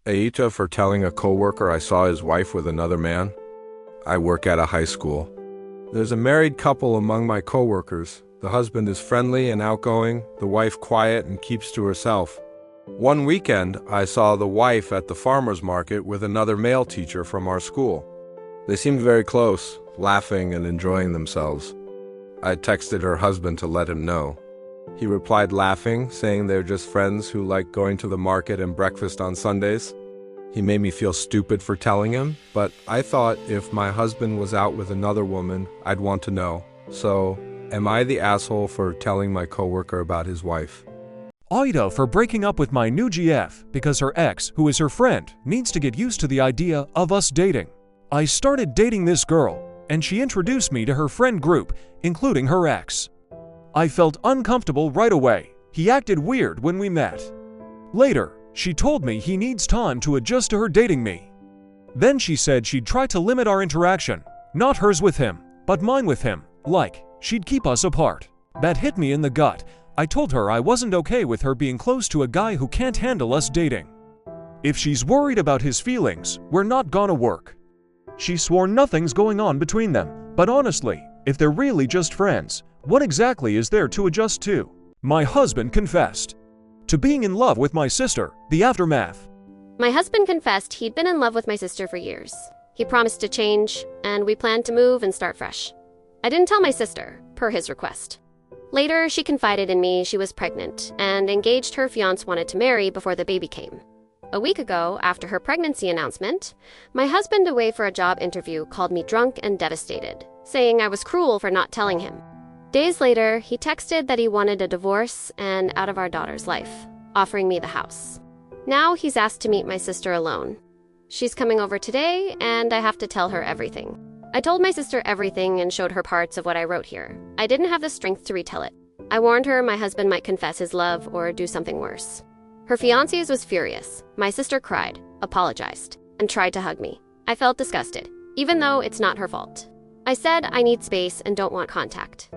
Aita for telling a coworker I saw his wife with another man. I work at a high school. There's a married couple among my coworkers. The husband is friendly and outgoing, the wife quiet and keeps to herself. One weekend, I saw the wife at the farmer's market with another male teacher from our school. They seemed very close, laughing and enjoying themselves. I texted her husband to let him know. He replied laughing, saying they're just friends who like going to the market and breakfast on Sundays. He made me feel stupid for telling him, but I thought if my husband was out with another woman, I'd want to know. So, am I the asshole for telling my coworker about his wife? Aida for breaking up with my new GF because her ex, who is her friend, needs to get used to the idea of us dating. I started dating this girl, and she introduced me to her friend group, including her ex. I felt uncomfortable right away. He acted weird when we met. Later, she told me he needs time to adjust to her dating me. Then she said she'd try to limit our interaction, not hers with him, but mine with him, like she'd keep us apart. That hit me in the gut. I told her I wasn't okay with her being close to a guy who can't handle us dating. If she's worried about his feelings, we're not gonna work. She swore nothing's going on between them, but honestly, if they're really just friends, what exactly is there to adjust to? My husband confessed to being in love with my sister. The aftermath. My husband confessed he'd been in love with my sister for years. He promised to change, and we planned to move and start fresh. I didn't tell my sister, per his request. Later, she confided in me she was pregnant and engaged her fiancé wanted to marry before the baby came. A week ago, after her pregnancy announcement, my husband, away for a job interview, called me drunk and devastated, saying I was cruel for not telling him. Days later, he texted that he wanted a divorce and out of our daughter's life, offering me the house. Now he's asked to meet my sister alone. She's coming over today, and I have to tell her everything. I told my sister everything and showed her parts of what I wrote here. I didn't have the strength to retell it. I warned her my husband might confess his love or do something worse. Her fiancé was furious. My sister cried, apologized, and tried to hug me. I felt disgusted, even though it's not her fault. I said I need space and don't want contact.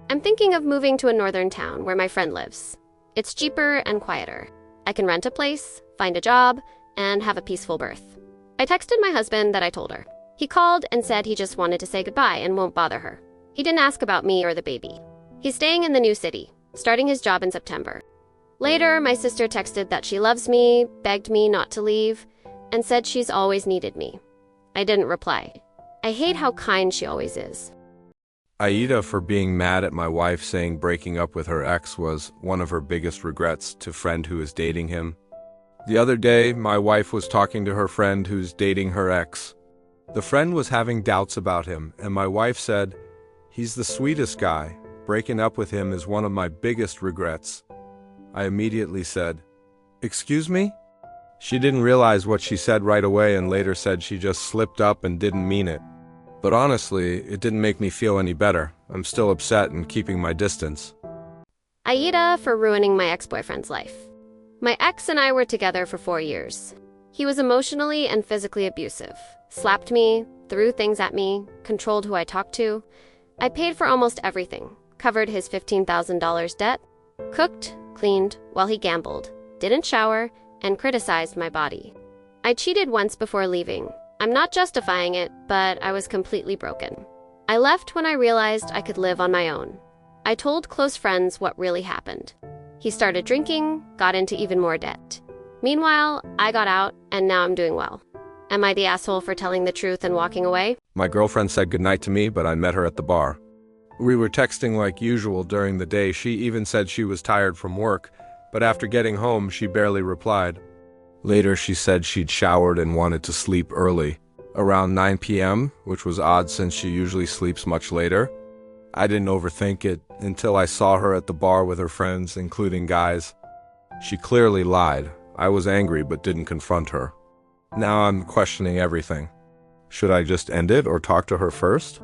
I'm thinking of moving to a northern town where my friend lives. It's cheaper and quieter. I can rent a place, find a job, and have a peaceful birth. I texted my husband that I told her. He called and said he just wanted to say goodbye and won't bother her. He didn't ask about me or the baby. He's staying in the new city, starting his job in September. Later, my sister texted that she loves me, begged me not to leave, and said she's always needed me. I didn't reply. I hate how kind she always is. Aida for being mad at my wife saying breaking up with her ex was one of her biggest regrets to friend who is dating him. The other day, my wife was talking to her friend who's dating her ex. The friend was having doubts about him, and my wife said, "He's the sweetest guy. Breaking up with him is one of my biggest regrets." I immediately said, "Excuse me?" She didn't realize what she said right away and later said she just slipped up and didn't mean it. But honestly, it didn't make me feel any better. I'm still upset and keeping my distance. Aida for ruining my ex-boyfriend's life. My ex and I were together for 4 years. He was emotionally and physically abusive, slapped me, threw things at me, controlled who I talked to. I paid for almost everything, covered his $15,000 debt, cooked, cleaned while he gambled, didn't shower, and criticized my body. I cheated once before leaving. I'm not justifying it, but I was completely broken. I left when I realized I could live on my own. I told close friends what really happened. He started drinking, got into even more debt. Meanwhile, I got out, and now I'm doing well. Am I the asshole for telling the truth and walking away? My girlfriend said goodnight to me, but I met her at the bar. We were texting like usual during the day. She even said she was tired from work, but after getting home, she barely replied. Later, she said she'd showered and wanted to sleep early, around 9 p.m., which was odd since she usually sleeps much later. I didn't overthink it until I saw her at the bar with her friends, including guys. She clearly lied. I was angry but didn't confront her. Now I'm questioning everything. Should I just end it or talk to her first?